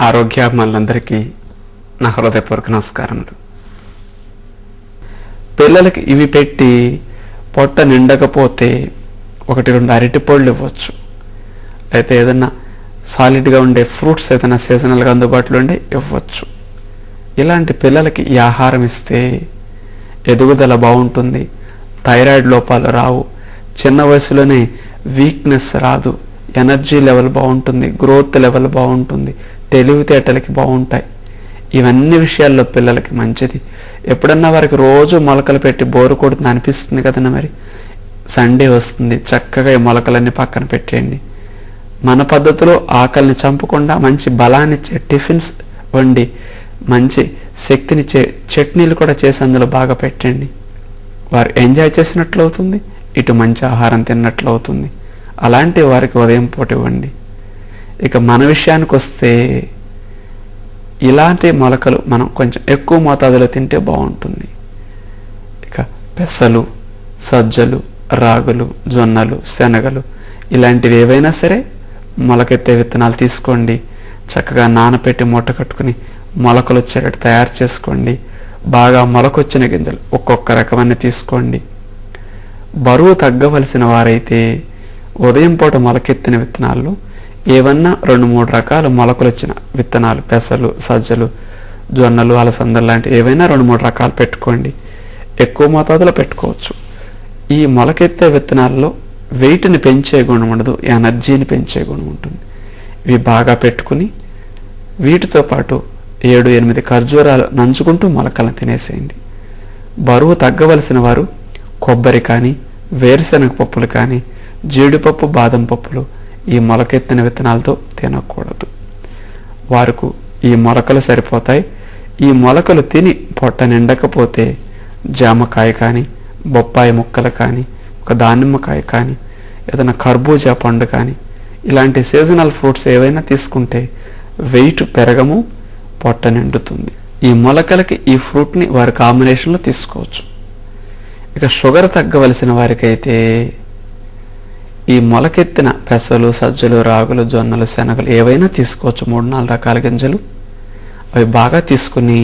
ఆరోగ్యాభిమానులందరికీ నా హృదయపూర్వక నమస్కారములు. పిల్లలకి ఇవి పెట్టి పొట్ట నిండకపోతే 1-2 అరటిపళ్ళు ఇవ్వచ్చు, అయితే ఏదన్నా సాలిడ్గా ఉండే ఫ్రూట్స్ ఏదైనా సీజనల్గా అందుబాటులో ఉండే ఇవ్వచ్చు. ఇలాంటి పిల్లలకి ఈ ఆహారం ఇస్తే ఎదుగుదల బాగుంటుంది, థైరాయిడ్ లోపాలు రావు, చిన్న వయసులోనే వీక్నెస్ రాదు, ఎనర్జీ లెవెల్ బాగుంటుంది, గ్రోత్ లెవెల్ బాగుంటుంది, తెలివితేటలకి బాగుంటాయి. ఇవన్నీ విషయాల్లో పిల్లలకి మంచిది. ఎప్పుడన్నా వారికి రోజు మొలకలు పెట్టి బోరు కొడుతుంది అనిపిస్తుంది కదన్నా, మరి సండే వస్తుంది, చక్కగా ఈ మొలకలన్నీ పక్కన పెట్టేయండి. మన పద్ధతిలో ఆకలిని చంపకుండా మంచి బలాన్నిచ్చే టిఫిన్స్ వండి మంచి శక్తినిచ్చే చట్నీలు కూడా చేసి అందులో బాగా పెట్టండి. వారు ఎంజాయ్ చేసినట్లు అవుతుంది, ఇటు మంచి ఆహారం తిన్నట్లు అవుతుంది. అలాంటి వారికి ఉదయం పూట ఇవ్వండి. ఇక మన విషయానికి వస్తే ఇలాంటి మొలకలు మనం కొంచెం ఎక్కువ మోతాదులో తింటే బాగుంటుంది. ఇక పెసలు, సజ్జలు, రాగులు, జొన్నలు, శనగలు ఇలాంటివి ఏవైనా సరే మొలకెత్తే విత్తనాలు తీసుకోండి. చక్కగా నానపెట్టి మూట కట్టుకుని మొలకలు వచ్చేటట్టు తయారు చేసుకోండి. బాగా మొలకొచ్చిన గింజలు ఒక్కొక్క రకమని తీసుకోండి. బరువు తగ్గవలసిన వారైతే ఉదయం పూట మొలకెత్తిన విత్తనాల్లో ఏవన్నా 2-3 రకాల మొలకలు వచ్చిన విత్తనాలు, పెసలు, సజ్జలు, జొన్నలు, అలసందలు లాంటి ఏవైనా 2-3 రకాలు పెట్టుకోండి. ఎక్కువ మోతాదులో పెట్టుకోవచ్చు. ఈ మొలకెత్తే విత్తనాల్లో వెయిట్ని పెంచే గుణం ఉండదు, ఎనర్జీని పెంచే గుణం ఉంటుంది. ఇవి బాగా పెట్టుకుని వీటితో పాటు 7-8 ఖర్జూరాలు నంచుకుంటూ మొలకలను తినేసేయండి. బరువు తగ్గవలసిన వారు కొబ్బరి కానీ, వేరుశనగ పప్పులు కానీ, జీడిపప్పు, బాదం పప్పులు ఈ మొలకెత్తిన విత్తనాలతో తినకూడదు. వారికి ఈ మొలకలు సరిపోతాయి. ఈ మొలకలు తిని పొట్ట నిండకపోతే జామకాయ కానీ, బొప్పాయి ముక్కలు కానీ, ఒక దానిమ్మకాయ కానీ, ఏదైనా కర్బూజా పండు కానీ ఇలాంటి సీజనల్ ఫ్రూట్స్ ఏవైనా తీసుకుంటే వెయిట్ పెరగము, పొట్ట నిండుతుంది. ఈ మొలకలకి ఈ ఫ్రూట్ని వారి కాంబినేషన్లో తీసుకోవచ్చు. ఇక షుగర్ తగ్గవలసిన వారికైతే ఈ మొలకెత్తిన పెసలు, సజ్జలు, రాగులు, జొన్నలు, శనగలు ఏవైనా తీసుకోవచ్చు. 3-4 రకాల గింజలు అవి బాగా తీసుకుని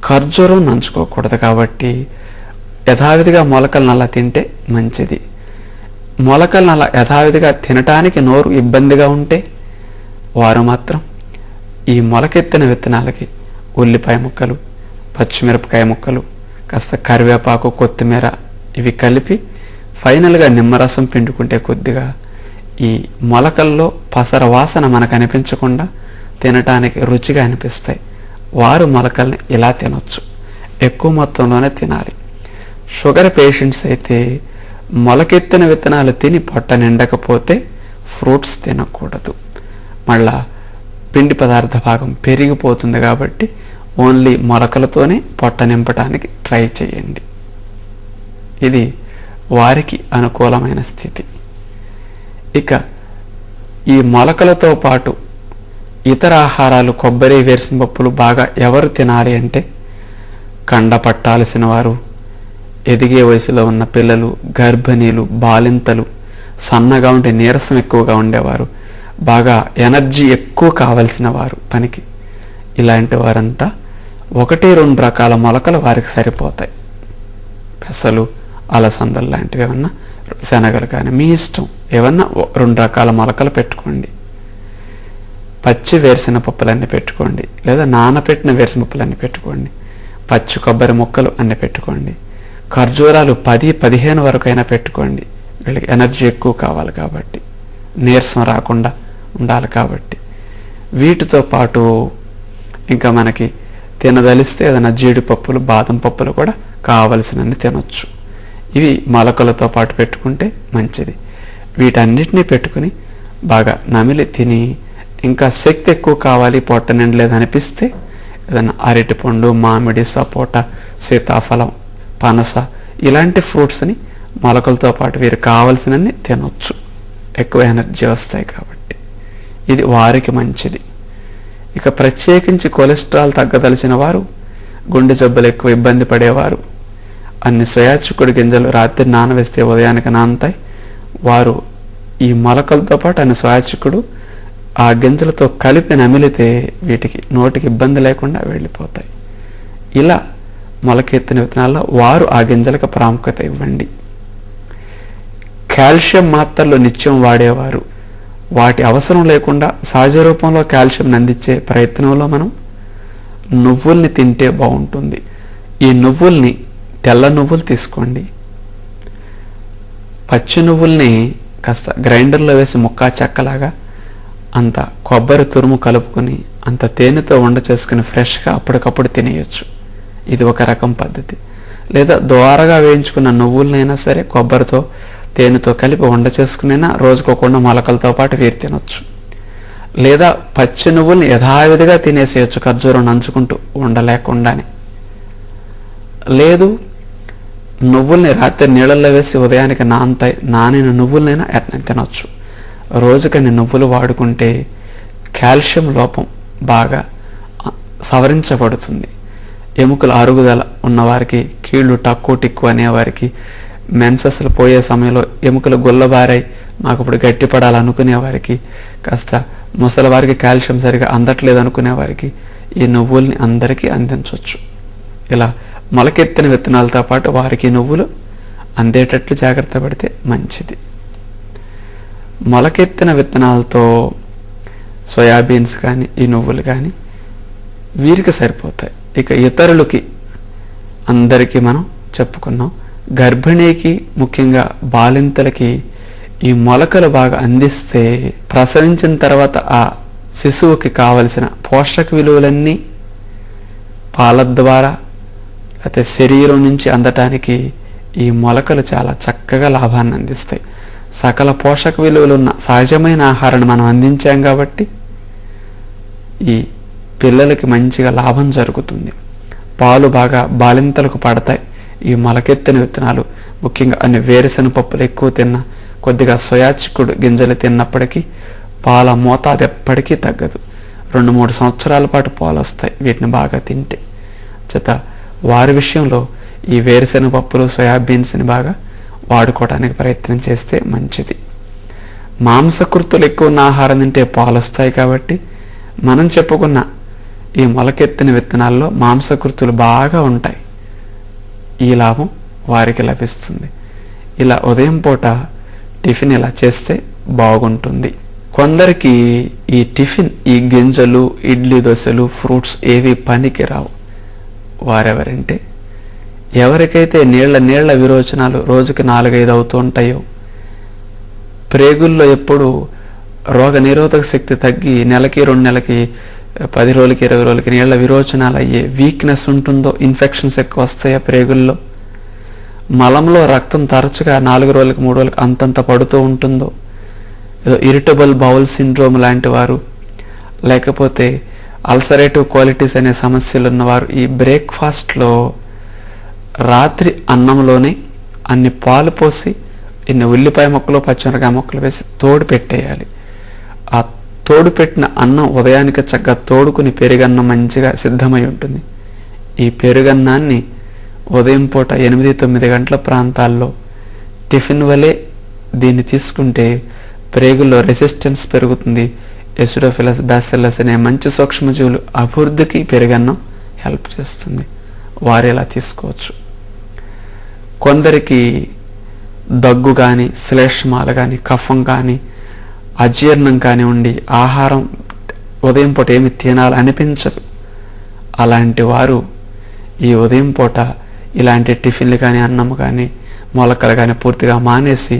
ఖర్జూరం నంచుకోకూడదు కాబట్టి యథావిధిగా మొలకలను అలా తింటే మంచిది. మొలకలను అలా యథావిధిగా తినటానికి నోరు ఇబ్బందిగా ఉంటే వారు మాత్రం ఈ మొలకెత్తిన విత్తనాలకి ఉల్లిపాయ ముక్కలు, పచ్చిమిరపకాయ ముక్కలు, కాస్త కరివేపాకు, కొత్తిమీర ఇవి కలిపి ఫైనల్గా నిమ్మరసం పిండుకుంటే కొద్దిగా ఈ మొలకల్లో పసర వాసన మనకు అనిపించకుండా తినటానికి రుచిగా అనిపిస్తాయి. వారు మొలకల్ని ఇలా తినొచ్చు, ఎక్కువ మొత్తంలోనే తినాలి. షుగర్ పేషెంట్స్ అయితే మొలకెత్తిన విత్తనాలు తిని పొట్ట నిండకపోతే ఫ్రూట్స్ తినకూడదు. మళ్ళా పిండి పదార్థ భాగం పెరిగిపోతుంది కాబట్టి ఓన్లీ మొలకలతోనే పొట్ట నింపడానికి ట్రై చేయండి. ఇది వారికి అనుకూలమైన స్థితి. ఇక ఈ మొలకలతో పాటు ఇతర ఆహారాలు కొబ్బరి, వేరుశనగ పప్పులు బాగా ఎవరు తినాలి అంటే కండ పట్టాల్సిన వారు, ఎదిగే వయసులో ఉన్న పిల్లలు, గర్భిణీలు, బాలింతలు, సన్నగా ఉండే నీరసం ఎక్కువగా ఉండేవారు, బాగా ఎనర్జీ ఎక్కువ కావలసిన వారు పనికి, ఇలాంటి వారంతా 1-2 రకాల మొలకలు వారికి సరిపోతాయి. పెసలు, అలసందలు లాంటివి ఏమన్నా, శనగలు కానీ మీ ఇష్టం, ఏమన్నా 2 రకాల మొలకలు పెట్టుకోండి. పచ్చి వేరుశనగ పప్పులన్నీ పెట్టుకోండి, లేదా నానపెట్టిన వేరుశనగ పప్పులన్నీ పెట్టుకోండి. పచ్చి కొబ్బరి ముక్కలు అన్నీ పెట్టుకోండి. ఖర్జూరాలు 10-15 వరకు అయినా పెట్టుకోండి. వీళ్ళకి ఎనర్జీ ఎక్కువ కావాలి కాబట్టి, నీరసం రాకుండా ఉండాలి కాబట్టి. వీటితో పాటు ఇంకా మనకి తినదలిస్తే ఏదైనా జీడిపప్పులు, బాదం పప్పులు కూడా కావలసినన్ని తినొచ్చు. ఇవి మొలకలతో పాటు పెట్టుకుంటే మంచిది. వీటన్నిటినీ పెట్టుకుని బాగా నమిలి తిని ఇంకా శక్తి ఎక్కువ కావాలి, పొట్ట నిండలేదు అనిపిస్తే ఏదైనా అరటిపండు, మామిడి, సపోటా, సీతాఫలం, పనస ఇలాంటి ఫ్రూట్స్ని మొలకలతో పాటు వీరు కావలసినన్ని తినొచ్చు. ఎక్కువ ఎనర్జీ వస్తాయి కాబట్టి ఇది వారికి మంచిది. ఇక ప్రత్యేకించి కొలెస్ట్రాల్ తగ్గదలిచిన వారు, గుండె జబ్బులు ఎక్కువ ఇబ్బంది పడేవారు, అన్ని సోయా చిక్కుడు గింజలు రాత్రి నానవేస్తే ఉదయానికి నానతాయి. వారు ఈ మొలకలతో పాటు అన్ని సోయా చిక్కుడు ఆ గింజలతో కలిపి నమిలితే వీటికి నోటికి ఇబ్బంది లేకుండా వెళ్ళిపోతాయి. ఇలా మొలకెత్తిన విత్తనాల్లో వారు ఆ గింజలకు ప్రాముఖ్యత ఇవ్వండి. కాల్షియం మాత్రలు నిత్యం వాడేవారు వాటి అవసరం లేకుండా సహజ రూపంలో కాల్షియం అందించే ప్రయత్నంలో మనం నువ్వుల్ని తింటే బాగుంటుంది. ఈ నువ్వుల్ని తెల్ల నువ్వులు తీసుకోండి. పచ్చి నువ్వుల్ని కాస్త గ్రైండర్లో వేసి ముక్కా చెక్కలాగా అంత కొబ్బరి తురుము కలుపుకొని అంత తేనెతో వంట చేసుకుని ఫ్రెష్గా అప్పటికప్పుడు తినేయచ్చు. ఇది ఒక రకం పద్ధతి. లేదా ద్వారగా వేయించుకున్న నువ్వులనైనా సరే కొబ్బరితో తేనెతో కలిపి వంట చేసుకునైనా రోజుకోకుండా మొలకలతో పాటు వీరు తినొచ్చు. లేదా పచ్చి నువ్వుల్ని యథావిధిగా తినేసేయచ్చు ఖర్జూరం నంచుకుంటూ ఉండలేకుండానే. లేదు నువ్వుల్ని రాత్రి నీళ్ళల్లో వేసి ఉదయానికి నానిన నువ్వులనైనా తినొచ్చు. రోజుకని నువ్వులు వాడుకుంటే కాల్షియం లోపం బాగా సవరించబడుతుంది. ఎముకల అరుగుదల ఉన్నవారికి, కీళ్ళు టక్కు టిక్కు అనేవారికి, మెన్సెస్లు పోయే సమయంలో ఎముకలు గుల్లబారాయి మాకు ఇప్పుడు గట్టిపడాలనుకునే వారికి, కాస్త ముసలి వారికి కాల్షియం సరిగా అందట్లేదు అనుకునే వారికి ఈ నువ్వుల్ని అందరికీ అందించవచ్చు. ఇలా మొలకెత్తిన విత్తనాలతో పాటు వారికి నువ్వులు అందేటట్లు జాగ్రత్త పడితే మంచిది. మొలకెత్తిన విత్తనాలతో సోయాబీన్స్ కానీ ఈ నువ్వులు కానీ వీరికి సరిపోతాయి. ఇక ఇతరులకి అందరికీ మనం చెప్పుకున్నాం. గర్భిణీకి ముఖ్యంగా బాలింతలకి ఈ మొలకలు బాగా అందిస్తే ప్రసవించిన తర్వాత ఆ శిశువుకి కావలసిన పోషక విలువలన్నీ పాల ద్వారా లేకపోతే శరీరం నుంచి అందటానికి ఈ మొలకలు చాలా చక్కగా లాభాన్ని అందిస్తాయి. సకల పోషక విలువలు ఉన్న సహజమైన ఆహారాన్ని మనం అందించాం కాబట్టి ఈ పిల్లలకి మంచిగా లాభం జరుగుతుంది. పాలు బాగా బాలింతలకు పడతాయి. ఈ మొలకెత్తిన విత్తనాలు ముఖ్యంగా అన్ని వేరుశెనగ పప్పులు ఎక్కువ తిన్నా, కొద్దిగా సోయా చిక్కుడు గింజలు తిన్నప్పటికీ పాల మోతాదు ఎప్పటికీ తగ్గదు. 2-3 సంవత్సరాల పాటు పాలు వస్తాయి వీటిని బాగా తింటే. చేత వారి విషయంలో ఈ వేరుశెనగ పప్పులు సోయాబీన్స్ని బాగా వాడుకోవడానికి ప్రయత్నం చేస్తే మంచిది. మాంసకృతులు ఎక్కువ ఉన్న ఆహారం తింటే పాలు వస్తాయి కాబట్టి మనం చెప్పుకున్న ఈ మొలకెత్తిన విత్తనాల్లో మాంసకృతులు బాగా ఉంటాయి. ఈ లాభం వారికి లభిస్తుంది. ఇలా ఉదయం పూట టిఫిన్ ఇలా చేస్తే బాగుంటుంది. కొందరికి ఈ టిఫిన్ ఈ గింజలు, ఇడ్లీ, దోశలు, ఫ్రూట్స్ ఏవి పనికి రావు. వారెవరంటే ఎవరికైతే నీళ్ల విరోచనాలు రోజుకి 4-5 అవుతూ ఉంటాయో, ప్రేగుల్లో ఎప్పుడు రోగ నిరోధక శక్తి తగ్గి నెలకి 2 నెలలకి 10 రోజులకి 20 రోజులకి నీళ్ల విరోచనాలు అయ్యే వీక్నెస్ ఉంటుందో, ఇన్ఫెక్షన్స్ ఎక్కువ వస్తాయో ప్రేగుల్లో, మలంలో రక్తం తరచుగా 4 రోజులకి 3 రోజులకి అంతంత పడుతూ ఉంటుందో, ఏదో ఇరిటబుల్ బౌల్ సిండ్రోమ్ లాంటి వారు, లేకపోతే అల్సరేటివ్ క్వాలిటీస్ అనే సమస్యలు ఉన్నవారు ఈ బ్రేక్ఫాస్ట్లో రాత్రి అన్నంలోనే అన్ని పాలు పోసి ఇన్ని ఉల్లిపాయ ముక్కలు, పచ్చిమిరకాయ ముక్కలు వేసి తోడు పెట్టేయాలి. ఆ తోడు పెట్టిన అన్నం ఉదయానికి చక్కగా తోడుకుని పెరుగన్నం మంచిగా సిద్ధమై ఉంటుంది. ఈ పెరుగన్నాన్ని ఉదయం పూట 8-9 గంటల ప్రాంతాల్లో టిఫిన్ వలె దీన్ని తీసుకుంటే ప్రేగుల్లో రెసిస్టెన్స్ పెరుగుతుంది. ఎసిడోఫిలస్, బ్యాసిల్లస్ అనే మంచి సూక్ష్మజీవులు అభివృద్ధికి పెరుగన్నం హెల్ప్ చేస్తుంది. వారు ఇలా తీసుకోవచ్చు. కొందరికి దగ్గు కానీ, శ్లేష్మాలు కానీ, కఫం కానీ, అజీర్ణం కానీ ఉండి ఆహారం ఉదయం పూట ఏమి తినాలనిపించదు. అలాంటి వారు ఈ ఉదయం పూట ఇలాంటి టిఫిన్లు కానీ, అన్నం కానీ, మొలకలు కానీ పూర్తిగా మానేసి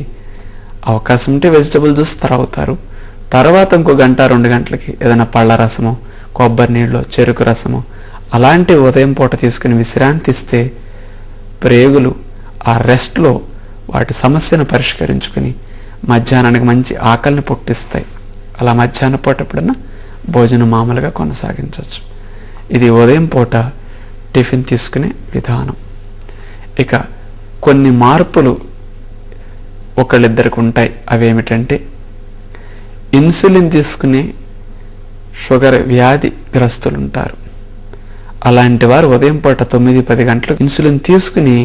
అవకాశం ఉంటే వెజిటబుల్ జ్యూస్ తాగుతారు. తర్వాత ఇంకో 1-2 గంటలకి ఏదైనా పళ్ళ రసమో, కొబ్బరి నీళ్ళు, చెరుకు రసమో అలాంటి ఉదయం పూట తీసుకుని విశ్రాంతి ఇస్తే ప్రేగులు ఆ రెస్ట్లో వాటి సమస్యను పరిష్కరించుకుని మధ్యాహ్నానికి మంచి ఆకలిని పుట్టిస్తాయి. అలా మధ్యాహ్న పూట ఎప్పుడన్నా భోజనం మామూలుగా కొనసాగించవచ్చు. ఇది ఉదయం పూట టిఫిన్ తీసుకునే విధానం. ఇక కొన్ని మార్పులు ఒకళ్ళిద్దరికి ఉంటాయి. అవేమిటంటే ఇన్సులిన్ తీసుకునే షుగర్ వ్యాధి గ్రస్తులు ఉంటారు. అలాంటి వారు ఉదయం పూట 9-10 గంటలకు ఇన్సులిన్ తీసుకుని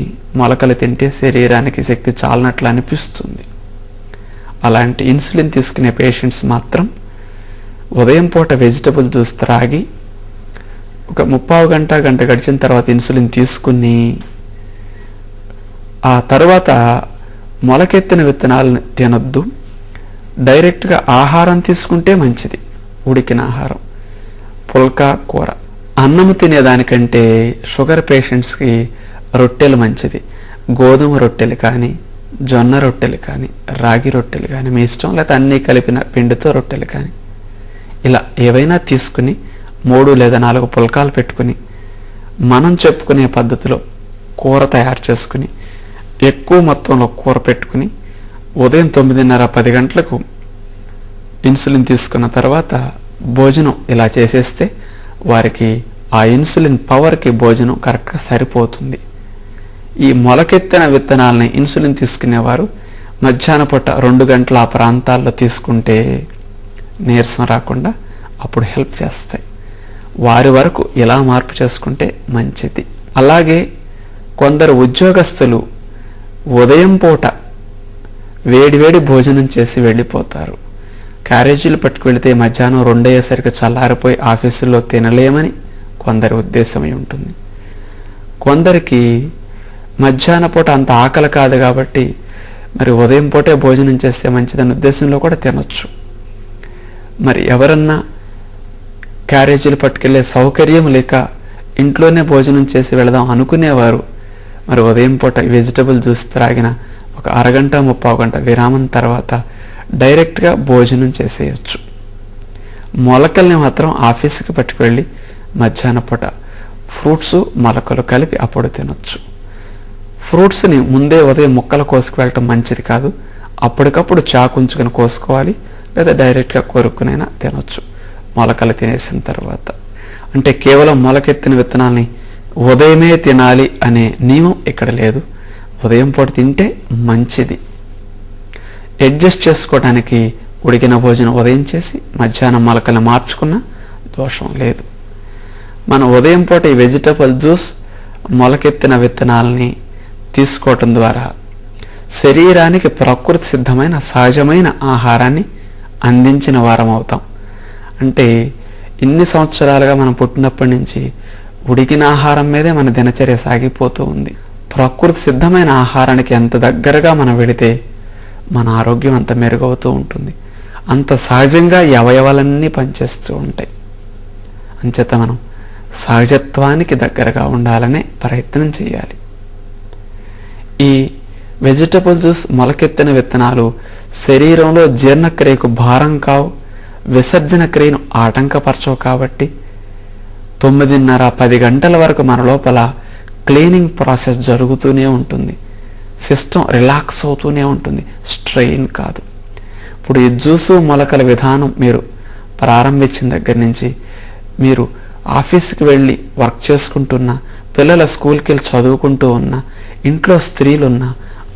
మొలకలు తింటే శరీరానికి శక్తి చాలనట్లు అనిపిస్తుంది. అలాంటి ఇన్సులిన్ తీసుకునే పేషెంట్స్ మాత్రం ఉదయం పూట వెజిటబుల్ జ్యూస్ త్రాగి ఒక 30 గంట గడిచిన తర్వాత ఇన్సులిన్ తీసుకుని ఆ తర్వాత మొలకెత్తిన విత్తనాలను తినొద్దు. డైరెక్ట్గా ఆహారం తీసుకుంటే మంచిది. ఉడికిన ఆహారం, పుల్కా, కూర. అన్నము తినేదానికంటే షుగర్ పేషెంట్స్కి రొట్టెలు మంచిది. గోధుమ రొట్టెలు కానీ, జొన్న రొట్టెలు కానీ, రాగి రొట్టెలు కానీ, మీ ఇష్టం. లేకపోతే అన్నీ కలిపిన పిండితో రొట్టెలు కానీ, ఇలా ఏవైనా తీసుకుని 3 లేదా 4 పుల్కాలు పెట్టుకుని మనం చెప్పుకునే పద్ధతిలో కూర తయారు చేసుకుని ఎక్కువ మొత్తంలో కూర పెట్టుకుని ఉదయం 9:30-10 గంటలకు ఇన్సులిన్ తీసుకున్న తర్వాత భోజనం ఇలా చేసేస్తే వారికి ఆ ఇన్సులిన్ పవర్కి భోజనం కరెక్ట్గా సరిపోతుంది. ఈ మొలకెత్తిన విత్తనాలని ఇన్సులిన్ తీసుకునేవారు మధ్యాహ్న పూట 2 గంటల ఆ ప్రాంతాల్లో తీసుకుంటే నీరసం రాకుండా అప్పుడు హెల్ప్ చేస్తాయి. వారి వరకు ఇలా మార్పు చేసుకుంటే మంచిది. అలాగే కొందరు ఉద్యోగస్తులు ఉదయం పూట వేడివేడి భోజనం చేసి వెళ్ళిపోతారు. క్యారేజీలు పట్టుకు వెళితే మధ్యాహ్నం 2 అయ్యేసరికి చల్లారిపోయి ఆఫీసుల్లో తినలేమని కొందరి ఉద్దేశం ఉంటుంది. కొందరికి మధ్యాహ్న పూట అంత ఆకలి కాదు కాబట్టి మరి ఉదయం పూటే భోజనం చేస్తే మంచిదన్న ఉద్దేశంలో కూడా తినొచ్చు. మరి ఎవరన్నా క్యారేజీలు పట్టుకెళ్ళే సౌకర్యం లేక ఇంట్లోనే భోజనం చేసి వెళదాం అనుకునేవారు మరి ఉదయం పూట వెజిటబుల్ జ్యూస్ త్రాగిన ఒక 1 గంట 30 గంట విరామం తర్వాత డైరెక్ట్గా భోజనం చేసేయచ్చు. మొలకల్ని మాత్రం ఆఫీస్కి పట్టుకువెళ్ళి మధ్యాహ్న పూట ఫ్రూట్స్ మొలకలు కలిపి అప్పుడు తినొచ్చు. ఫ్రూట్స్ని ముందే ఉదయం ముక్కలు కోసుకు వెళ్ళటం మంచిది కాదు. అప్పటికప్పుడు చాకుంచుకొని కోసుకోవాలి, లేదా డైరెక్ట్గా కొరుక్కునైనా తినొచ్చు మొలకలు తినేసిన తర్వాత. అంటే కేవలం మొలకెత్తిన విత్తనాల్ని ఉదయమే తినాలి అనే నియమం ఇక్కడ లేదు. ఉదయం పూట తింటే మంచిది. అడ్జస్ట్ చేసుకోవడానికి ఉడికిన భోజనం ఉదయం చేసి మధ్యాహ్నం మొలకలు మార్చుకున్నా దోషం లేదు. మనం ఉదయం పూట ఈ వెజిటబుల్ జ్యూస్ మొలకెత్తిన విత్తనాలని తీసుకోవటం ద్వారా శరీరానికి ప్రకృతి సిద్ధమైన సహజమైన ఆహారాన్ని అందించిన వారం అవుతాం. అంటే ఇన్ని సంవత్సరాలుగా మనం పుట్టినప్పటి నుంచి ఉడికిన ఆహారం మీదే మన దినచర్య సాగిపోతూ ఉంది. ప్రకృతి సిద్ధమైన ఆహారానికి ఎంత దగ్గరగా మనం వెడితే మన ఆరోగ్యం అంత మెరుగవుతూ ఉంటుంది. అంత సహజంగా ఈ అవయవాలన్నీ పనిచేస్తూ ఉంటాయి. అంచేత మనం సహజత్వానికి దగ్గరగా ఉండాలనే ప్రయత్నం చేయాలి. ఈ వెజిటబుల్ జ్యూస్ మొలకెత్తిన విత్తనాలు శరీరంలో జీర్ణక్రియకు భారం కావు, విసర్జన క్రియను ఆటంకపరచవు. కాబట్టి 9:30-10 గంటల వరకు మన లోపల క్లీనింగ్ ప్రాసెస్ జరుగుతూనే ఉంటుంది. సిస్టమ్ రిలాక్స్ అవుతూనే ఉంటుంది, స్ట్రెయిన్ కాదు. ఇప్పుడు ఈ జ్యూసు మొలకల విధానం మీరు ప్రారంభించిన దగ్గర నుంచి మీరు ఆఫీస్కి వెళ్ళి వర్క్ చేసుకుంటున్నా, పిల్లల స్కూల్కి వెళ్ళి చదువుకుంటూ ఉన్నా, ఇంట్లో స్త్రీలున్నా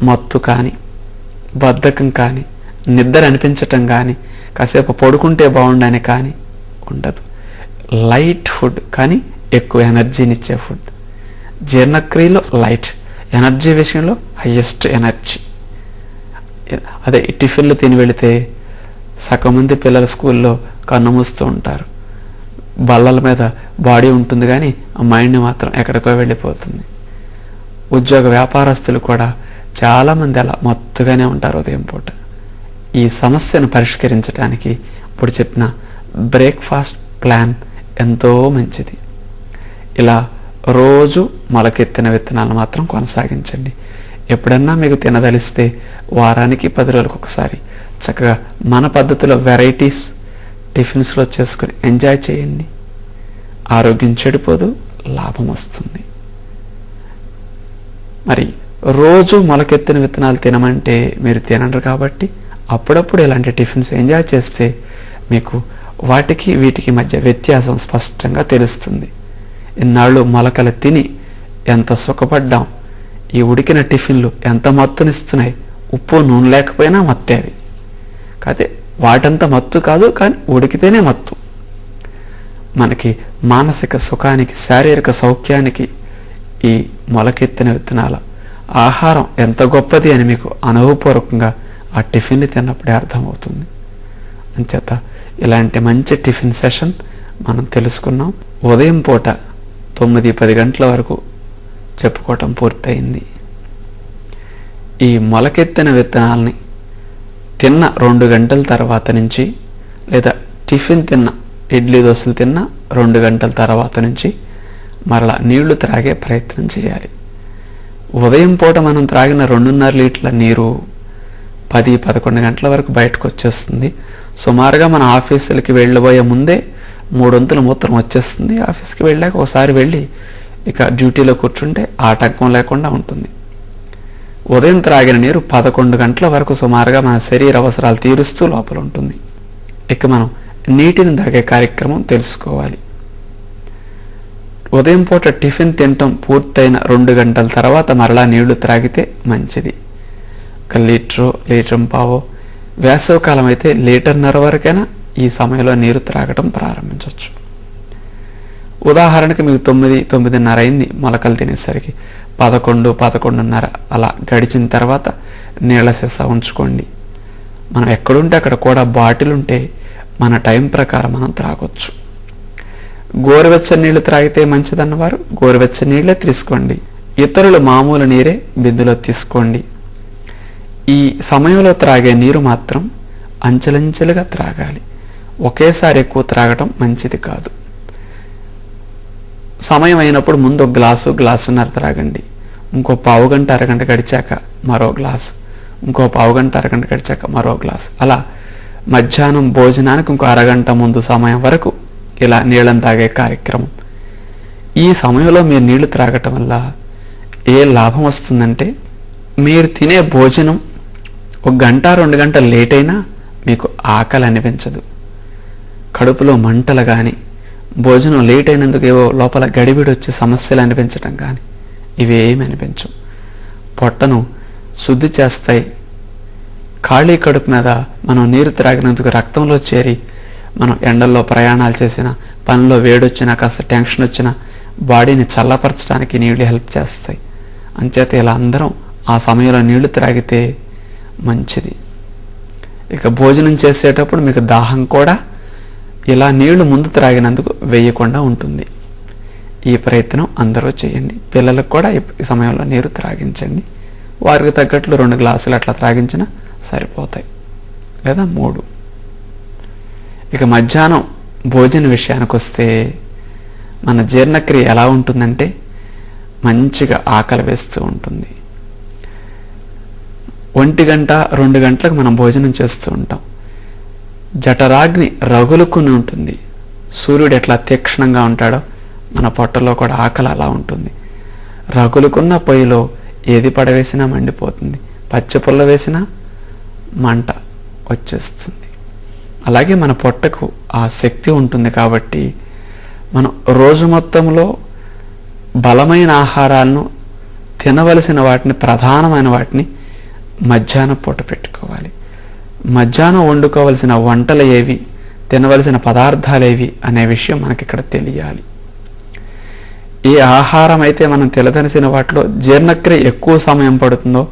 మత్తు కానీ, బద్ధకం కానీ, నిద్ర అనిపించటం కానీ, కాసేపు పడుకుంటే బాగుండని కానీ ఉండదు. లైట్ ఫుడ్ కానీ ఎక్కువ ఎనర్జీనిచ్చే ఫుడ్. జీర్ణక్రియలో లైట్, ఎనర్జీ విషయంలో హయ్యెస్ట్ ఎనర్జీ. అదే టిఫిన్లు తిని వెళితే సగం మంది పిల్లల స్కూల్లో కన్ను మూస్తూ ఉంటారు. బల్లల మీద బాడీ ఉంటుంది కానీ ఆ మైండ్ మాత్రం ఎక్కడికో వెళ్ళిపోతుంది. ఉద్యోగ వ్యాపారస్తులు కూడా చాలామంది అలా మత్తుగానే ఉంటారు ఉదయం పూట. ఈ సమస్యను పరిష్కరించడానికి ఇప్పుడు చెప్పిన బ్రేక్ఫాస్ట్ ప్లాన్ ఎంతో మంచిది. ఇలా రోజు మొలకెత్తిన విత్తనాలు మాత్రం కొనసాగించండి. ఎప్పుడన్నా మీకు తినదలిస్తే వారానికి 10 రోజులకు ఒకసారి చక్కగా మన పద్ధతిలో వెరైటీస్ టిఫిన్స్లో చేసుకుని ఎంజాయ్ చేయండి. ఆరోగ్యం చెడిపోదు, లాభం వస్తుంది. మరి రోజు మొలకెత్తిన విత్తనాలు తినమంటే మీరు తినరు కాబట్టి అప్పుడప్పుడు ఇలాంటి టిఫిన్స్ ఎంజాయ్ చేస్తే మీకు వాటికి వీటికి మధ్య వ్యత్యాసం స్పష్టంగా తెలుస్తుంది. ఇన్నాళ్ళు మొలకలు తిని ఎంత సుఖపడ్డాం, ఈ ఉడికిన టిఫిన్లు ఎంత మత్తునిస్తున్నాయి. ఉప్పు నూనె లేకపోయినా మత్తేవి. కాకపోతే వాటంతా మత్తు కాదు, కానీ ఉడికితేనే మత్తు. మనకి మానసిక సుఖానికి, శారీరక సౌఖ్యానికి ఈ మొలకెత్తిన విత్తనాల ఆహారం ఎంత గొప్పది అని మీకు అనుభవపూర్వకంగా ఆ టిఫిన్ని తిన్నప్పుడే అర్థమవుతుంది. అంచేత ఇలాంటి మంచి టిఫిన్ సెషన్ మనం తెలుసుకున్నాం. ఉదయం పూట 9-10 గంటల వరకు చెప్పుకోవటం పూర్తయింది. ఈ మొలకెత్తిన విత్తనాలని తిన్న 2 గంటల తర్వాత నుంచి, లేదా టిఫిన్ తిన్న ఇడ్లీ దోశలు తిన్న 2 గంటల తర్వాత నుంచి మరలా నీళ్లు త్రాగే ప్రయత్నం చేయాలి. ఉదయం పూట మనం త్రాగిన 2.5 లీటర్ల నీరు 10-11 గంటల వరకు బయటకు వచ్చేస్తుంది. సుమారుగా మన ఆఫీసులకి వెళ్ళబోయే ముందే 3 వంతుల మూత్రం వచ్చేస్తుంది. ఆఫీస్కి వెళ్ళాక ఒకసారి వెళ్ళి ఇక డ్యూటీలో కూర్చుంటే ఆటంకం లేకుండా ఉంటుంది. ఉదయం త్రాగిన నీరు 11 గంటల వరకు సుమారుగా మన శరీర అవసరాలు తీరుస్తూ లోపల ఉంటుంది. ఇక మనం నీటిని తాగే కార్యక్రమం తెలుసుకోవాలి. ఉదయం పూట టిఫిన్ తినటం పూర్తయిన 2 గంటల తర్వాత మరలా నీళ్లు త్రాగితే మంచిది. 1 లీటరు, 1.5 లీటరు, వేసవికాలం అయితే 1.5 లీటరు వరకైనా ఈ సమయంలో నీరు త్రాగటం ప్రారంభించవచ్చు. ఉదాహరణకి మీకు 9-9:30 అయింది మొలకలు తినేసరికి, 11-11:30 అలా గడిచిన తర్వాత నీళ్ల సీసా ఉంచుకోండి. మనం ఎక్కడుంటే అక్కడ కూడా బాటిల్ ఉంటే మన టైం ప్రకారం మనం త్రాగొచ్చు. గోరువెచ్చని నీళ్లు త్రాగితే మంచిదన్నవారు గోరువెచ్చని నీళ్ళే తీసుకోండి. ఇతరులు మామూలు నీరే బిందులో తీసుకోండి. ఈ సమయంలో త్రాగే నీరు మాత్రం అంచెలంచెలుగా త్రాగాలి. ఒకేసారి ఎక్కువ త్రాగటం మంచిది కాదు. సమయం అయినప్పుడు ముందు 1 గ్లాసు, 1.5 గ్లాసులు త్రాగండి. ఇంకో పావు గంట, అరగంట గడిచాక మరో గ్లాసు, ఇంకో పావు గంట, అరగంట గడిచాక మరో గ్లాసు, అలా మధ్యాహ్నం భోజనానికి ఇంకో అరగంట ముందు సమయం వరకు ఇలా నీళ్ళని తాగే కార్యక్రమం. ఈ సమయంలో మీరు నీళ్లు త్రాగటం వల్ల ఏ లాభం వస్తుందంటే, మీరు తినే భోజనం 1 గంట 2 గంటలు లేట్ అయినా మీకు ఆకలి అనిపించదు. కడుపులో మంటలు కానీ, భోజనం లేట్ అయినందుకు ఏవో లోపల గడిబిడి వచ్చి సమస్యలు అనిపించటం కానీ ఇవేమి అనిపించవు. పొట్టను శుద్ధి చేస్తాయి. ఖాళీ కడుపు మీద మనం నీరు త్రాగినందుకు రక్తంలో చేరి మనం ఎండల్లో ప్రయాణాలు చేసినా, పనిలో వేడొచ్చినా, కాస్త టెన్షన్ వచ్చినా బాడీని చల్లపరచడానికి నీళ్లు హెల్ప్ చేస్తాయి. అంచేత ఇలా అందరం ఆ సమయంలో నీళ్లు త్రాగితే మంచిది. ఇక భోజనం చేసేటప్పుడు మీకు దాహం కూడా ఇలా నీళ్లు ముందు త్రాగినందుకు వేయకుండా ఉంటుంది. ఈ ప్రయత్నం అందరూ చేయండి. పిల్లలకు కూడా ఈ సమయంలో నీరు త్రాగించండి. వారికి తగ్గట్లు 2 గ్లాసులు అట్లా త్రాగించినా సరిపోతాయి, లేదా 3. ఇక మధ్యాహ్నం భోజన విషయానికి వస్తే మన జీర్ణక్రియ ఎలా ఉంటుందంటే మంచిగా ఆకలి వేస్తూ ఉంటుంది. 1 గంట 2 గంటలకు మనం భోజనం చేస్తూ ఉంటాం. జఠరాగ్ని రగులుకుని ఉంటుంది. సూర్యుడు ఎట్లా తీక్షణంగా ఉంటాడో మన పొట్టలో కూడా ఆకలి అలా ఉంటుంది. రగులుకున్న పొయ్యిలో ఏది పడవేసినా మండిపోతుంది. పచ్చి పుల్ల వేసినా మంట వచ్చేస్తుంది. అలాగే మన పొట్టకు ఆ శక్తి ఉంటుంది. కాబట్టి మనం రోజు మొత్తంలో బలమైన ఆహారాలను తినవలసిన వాటిని, ప్రధానమైన వాటిని మధ్యాహ్నం పూట పెట్టుకోవాలి. మధ్యాహ్నం వండుకోవలసిన వంటలు ఏవి, తినవలసిన పదార్థాలు ఏవి అనే విషయం మనకి ఇక్కడ తెలియాలి. ఏ ఆహారం అయితే మనం తినదలసిన వాటిలో జీర్ణక్రియ ఎక్కువ సమయం పడుతుందో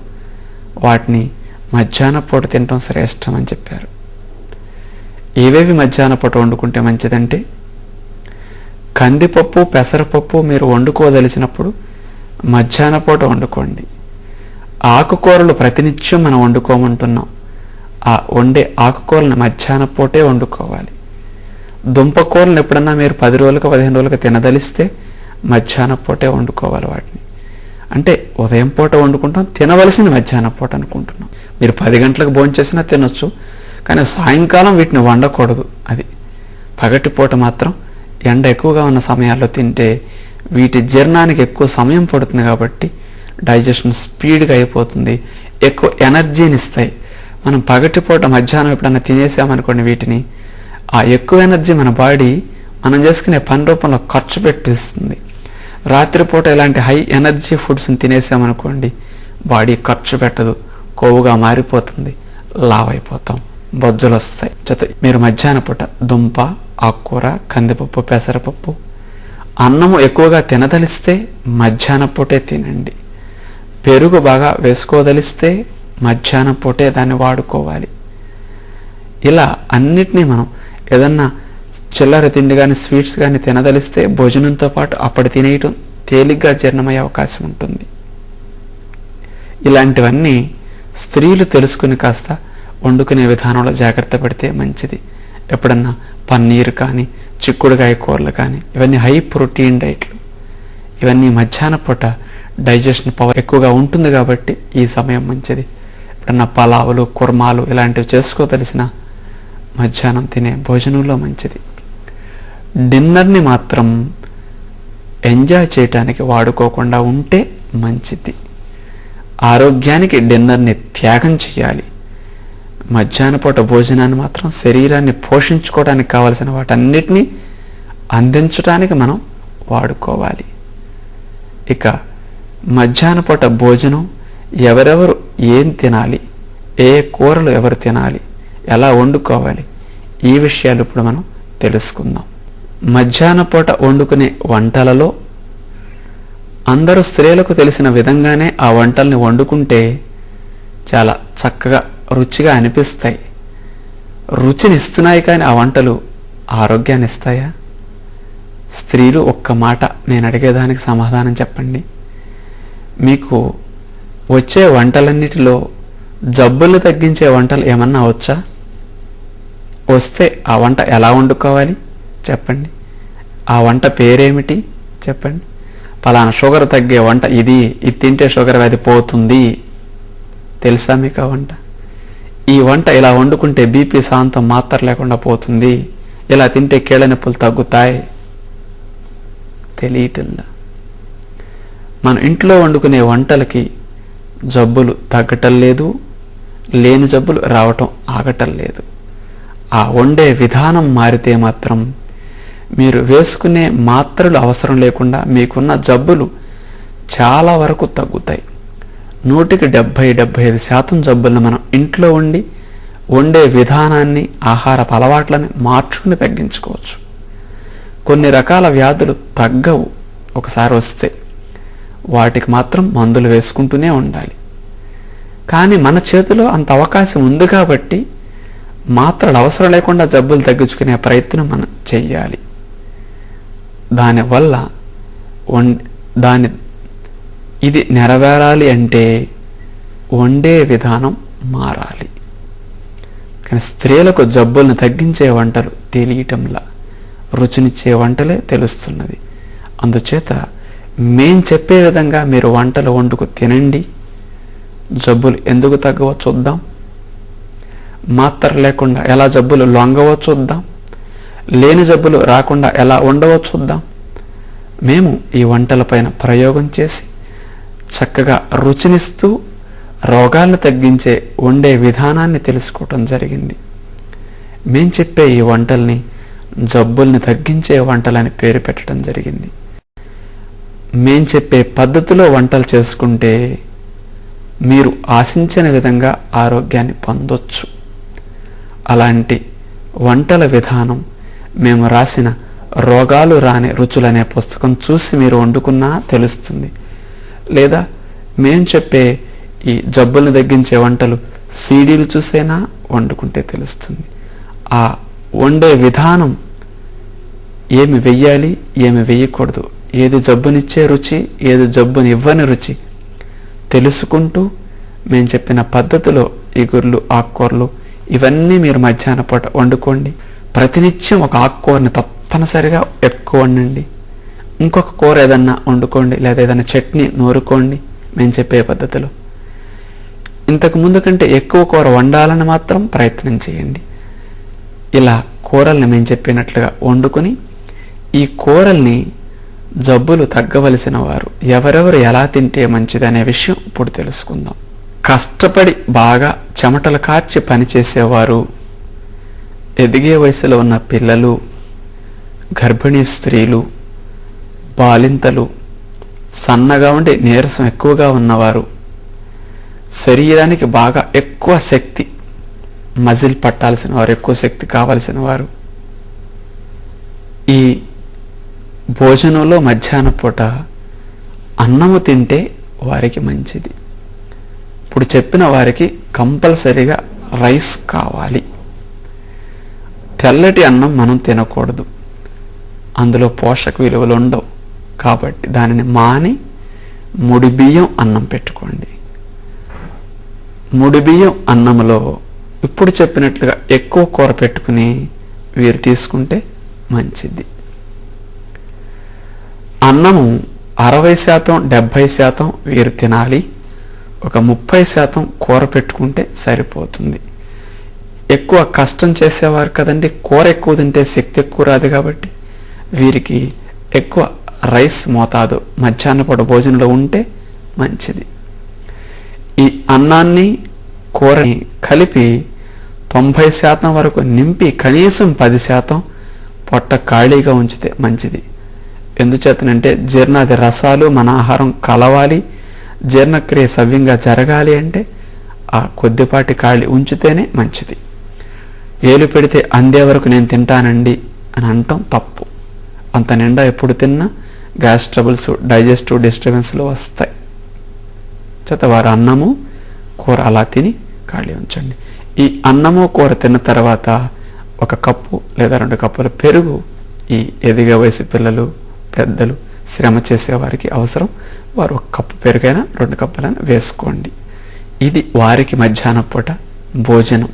వాటిని మధ్యాహ్న పూట తినటం శ్రేష్టం అని చెప్పారు. ఏవేవి మధ్యాహ్న పూట వండుకుంటే మంచిదంటే, కందిపప్పు, పెసరపప్పు మీరు వండుకోదలిచినప్పుడు మధ్యాహ్న పూట వండుకోండి. ఆకుకూరలు ప్రతినిత్యం మనం వండుకోమంటున్నాం. ఆ వండే ఆకుకూరలను మధ్యాహ్న పూటే వండుకోవాలి. దుంపకూరలను ఎప్పుడన్నా మీరు 10 రోజులకు 15 రోజులకు తినదలిస్తే మధ్యాహ్న పూటే వండుకోవాలి వాటిని. అంటే ఉదయం పూట వండుకుంటాం, తినవలసిన మధ్యాహ్న పూట అనుకుంటున్నాం. మీరు 10 గంటలకు భోజనం చేసినా తినొచ్చు, కానీ సాయంకాలం వీటిని వండకూడదు. అది పగటి పూట మాత్రం ఎండ ఎక్కువగా ఉన్న సమయాల్లో తింటే వీటి జీర్ణానికి ఎక్కువ సమయం పడుతుంది. కాబట్టి డైజెషన్ స్పీడ్గా అయిపోతుంది, ఎక్కువ ఎనర్జీని ఇస్తాయి. మనం పగటిపూట మధ్యాహ్నం ఎప్పుడన్నా తినేసామనుకోండి వీటిని, ఆ ఎక్కువ ఎనర్జీ మన బాడీ మనం చేసుకునే పని రూపంలో ఖర్చు పెట్టిస్తుంది. రాత్రిపూట ఇలాంటి హై ఎనర్జీ ఫుడ్స్ని తినేసామనుకోండి బాడీ ఖర్చు పెట్టదు, కొవ్వుగా మారిపోతుంది, లావ్ అయిపోతాం, బొజ్జలు వస్తాయి. మీరు మధ్యాహ్న పూట దుంప, ఆకుకూర, కందిపప్పు, పెసరపప్పు, అన్నము ఎక్కువగా తినదలిస్తే మధ్యాహ్న పూటే తినండి. పెరుగు బాగా వేసుకోదలిస్తే మధ్యాహ్నం పూటే దాన్ని వాడుకోవాలి. ఇలా అన్నిటినీ మనం ఏదన్నా చిల్లర తిండి కానీ స్వీట్స్ కానీ తినదలిస్తే భోజనంతో పాటు అప్పటి తినేయటం తేలిగ్గా జీర్ణమయ్యే అవకాశం ఉంటుంది. ఇలాంటివన్నీ స్త్రీలు తెలుసుకుని కాస్త వండుకునే విధానంలో జాగ్రత్త పడితే మంచిది. ఎప్పుడన్నా పన్నీరు కానీ చిక్కుడుకాయ కూరలు కానీ ఇవన్నీ హై ప్రోటీన్ డైట్లు. ఇవన్నీ మధ్యాహ్న పూట డైజెషన్ పవర్ ఎక్కువగా ఉంటుంది కాబట్టి ఈ సమయం మంచిది. ఎప్పుడన్నా పలావులు కుర్మాలు ఇలాంటివి చేసుకోదలిసిన మధ్యాహ్నం తినే భోజనంలో మంచిది. డిన్నర్ని మాత్రం ఎంజాయ్ చేయటానికి వాడుకోకుండా ఉంటే మంచిది. ఆరోగ్యానికి డిన్నర్ని త్యాగం చేయాలి. మధ్యాహ్న పూట భోజనాన్ని మాత్రం శరీరాన్ని పోషించుకోవడానికి కావలసిన వాటన్నిటినీ అందించడానికి మనం వాడుకోవాలి. ఇక మధ్యాహ్న పూట భోజనం ఎవరెవరు ఏం తినాలి, ఏ కూరలు ఎవరు తినాలి, ఎలా వండుకోవాలి, ఈ విషయాలు ఇప్పుడు మనం తెలుసుకుందాం. మధ్యాహ్న పూట వండుకునే వంటలలో అందరూ స్త్రీలకు తెలిసిన విధంగానే ఆ వంటల్ని వండుకుంటే చాలా చక్కగా రుచిగా అనిపిస్తాయి. రుచిని ఇస్తున్నాయి కానీ ఆ వంటలు ఆరోగ్యాన్ని ఇస్తాయా? స్త్రీలు ఒక్క మాట నేను అడిగేదానికి సమాధానం చెప్పండి. మీకు వచ్చే వంటలన్నిటిలో జబ్బులు తగ్గించే వంటలు ఏమన్నా వచ్చా? వస్తే ఆ వంట ఎలా వండుకోవాలి చెప్పండి. ఆ వంట పేరేమిటి చెప్పండి. పలానా షుగర్ తగ్గే వంట ఇది తింటే షుగర్ వ్యాధి పోతుంది తెలుసా మీకు? ఆ వంట ఈ వంట ఇలా వండుకుంటే బీపీ శాంతం మాత్ర లేకుండా పోతుంది, ఇలా తింటే కీళ్ళ నొప్పులు తగ్గుతాయి తెలియటంలా. మన ఇంట్లో వండుకునే వంటలకి జబ్బులు తగ్గటం లేదు, లేని జబ్బులు రావటం ఆగటం లేదు. ఆ వండే విధానం మారితే మాత్రం మీరు వేసుకునే మాత్రలు అవసరం లేకుండా మీకున్న జబ్బులు చాలా వరకు తగ్గుతాయి. 100-75% జబ్బులను మనం ఇంట్లో వండే విధానాన్ని ఆహారపు అలవాట్లని మార్చుకుని తగ్గించుకోవచ్చు. కొన్ని రకాల వ్యాధులు తగ్గవు ఒకసారి వస్తే, వాటికి మాత్రం మందులు వేసుకుంటూనే ఉండాలి. కానీ మన చేతిలో అంత అవకాశం ఉంది కాబట్టి మాత్రలు అవసరం లేకుండా జబ్బులు తగ్గించుకునే ప్రయత్నం మనం చెయ్యాలి. దానివల్ల ఇది నెరవేరాలి అంటే వండే విధానం మారాలి. కానీ స్త్రీలకు జబ్బులను తగ్గించే వంటలు తెలియటంలా, రుచినిచ్చే వంటలే తెలుస్తున్నది. అందుచేత మేం చెప్పే విధంగా మీరు వంటలు వండుకు తినండి. జబ్బులు ఎందుకు తగ్గవో చూద్దాం. మాత్ర లేకుండా ఎలా జబ్బులు లొంగవో చూద్దాం. లేని జబ్బులు రాకుండా ఎలా ఉండవో చూద్దాం. మేము ఈ వంటలపైన ప్రయోగం చేసి చక్కగా రుచినిస్తూ రోగాలను తగ్గించే వండే విధానాన్ని తెలుసుకోవటం జరిగింది. మేం చెప్పే ఈ వంటల్ని జబ్బుల్ని తగ్గించే వంటలని పేరు పెట్టడం జరిగింది. మేం చెప్పే పద్ధతిలో వంటలు చేసుకుంటే మీరు ఆశించిన విధంగా ఆరోగ్యాన్ని పొందొచ్చు. అలాంటి వంటల విధానం మేము రాసిన రోగాలు రాని రుచులనే పుస్తకం చూసి మీరు వండుకున్నా తెలుస్తుంది. లేదా మేము చెప్పే ఈ జబ్బులను తగ్గించే వంటలు సీడీలు చూసైనా వండుకుంటే తెలుస్తుంది. ఆ వండే విధానం ఏమి వెయ్యాలి, ఏమి వెయ్యకూడదు, ఏది జబ్బునిచ్చే రుచి, ఏది జబ్బుని ఇవ్వని రుచి తెలుసుకుంటూ మేము చెప్పిన పద్ధతిలో ఇగుర్లు ఆకుకూరలు ఇవన్నీ మీరు మధ్యాహ్న పూట వండుకోండి. ప్రతినిత్యం ఒక ఆకుకూరని తప్పనిసరిగా ఎక్కువ వండండి. ఇంకొక కూర ఏదన్నా వండుకోండి, లేదా ఏదైనా చట్నీ నూరుకోండి మేము చెప్పే పద్ధతిలో. ఇంతకు ముందు కంటే ఎక్కువ కూర వండాలని మాత్రం ప్రయత్నం చేయండి. ఇలా కూరల్ని మేము చెప్పినట్లుగా వండుకొని ఈ కూరల్ని జబ్బులు తగ్గవలసిన వారు ఎవరెవరు ఎలా తింటే మంచిదనే విషయం ఇప్పుడు తెలుసుకుందాం. కష్టపడి బాగా చెమటలు కార్చి పనిచేసేవారు, ఎదిగే వయసులో ఉన్న పిల్లలు, గర్భిణీ స్త్రీలు, బాలింతలు, సన్నగా ఉండి నీరసం ఎక్కువగా ఉన్నవారు, శరీరానికి బాగా ఎక్కువ శక్తి మజిల్ పట్టాల్సిన వారు, ఎక్కువ శక్తి కావలసిన వారు ఈ భోజనంలో మధ్యాహ్న పూట అన్నము తింటే వారికి మంచిది. ఇప్పుడు చెప్పిన వారికి కంపల్సరీగా రైస్ కావాలి. తెల్లటి అన్నం మనం తినకూడదు, అందులో పోషక విలువలు ఉండవు. కాబట్టి దానిని మాని ముడి బియ్యం అన్నం పెట్టుకోండి. ముడి బియ్యం అన్నంలో ఇప్పుడు చెప్పినట్లుగా ఎక్కువ కూర పెట్టుకుని వీరు తీసుకుంటే మంచిది. అన్నము 60% 70% వీరు తినాలి, ఒక 30% కూర పెట్టుకుంటే సరిపోతుంది. ఎక్కువ కష్టం చేసేవారు కదండి, కూర ఎక్కువ తింటే శక్తి ఎక్కువ రాదు. కాబట్టి వీరికి ఎక్కువ రైస్ మోతాదు మధ్యాహ్నపూట భోజనంలో ఉంటే మంచిది. ఈ అన్నాన్ని కూరని కలిపి 90% వరకు నింపి కనీసం 10% పొట్ట ఖాళీగా ఉంచితే మంచిది. ఎందుచేతనంటే జీర్ణాది రసాలు మన ఆహారం కలవాలి, జీర్ణక్రియ సవ్యంగా జరగాలి అంటే ఆ కొద్దిపాటి ఖాళీ ఉంచితేనే మంచిది. ఏలు పెడితే అందే వరకు నేను తింటానండి అని అంటాం తప్పు. అంత నిండా ఎప్పుడు తిన్నా గ్యాస్ ట్రబుల్స్, డైజెస్టివ్ డిస్టర్బెన్స్లు వస్తాయి. చేత వారు అన్నము కూర అలా తిని ఖాళీ ఉంచండి. ఈ అన్నము కూర తిన్న తర్వాత 1 కప్పు లేదా 2 కప్పుల పెరుగు ఈ ఎదిగే వయసు పిల్లలు, పెద్దలు, శ్రమ చేసేవారికి అవసరం. వారు 1 కప్పు పెరుగైనా 2 కప్పులైనా వేసుకోండి. ఇది వారికి మధ్యాహ్నం పూట భోజనం.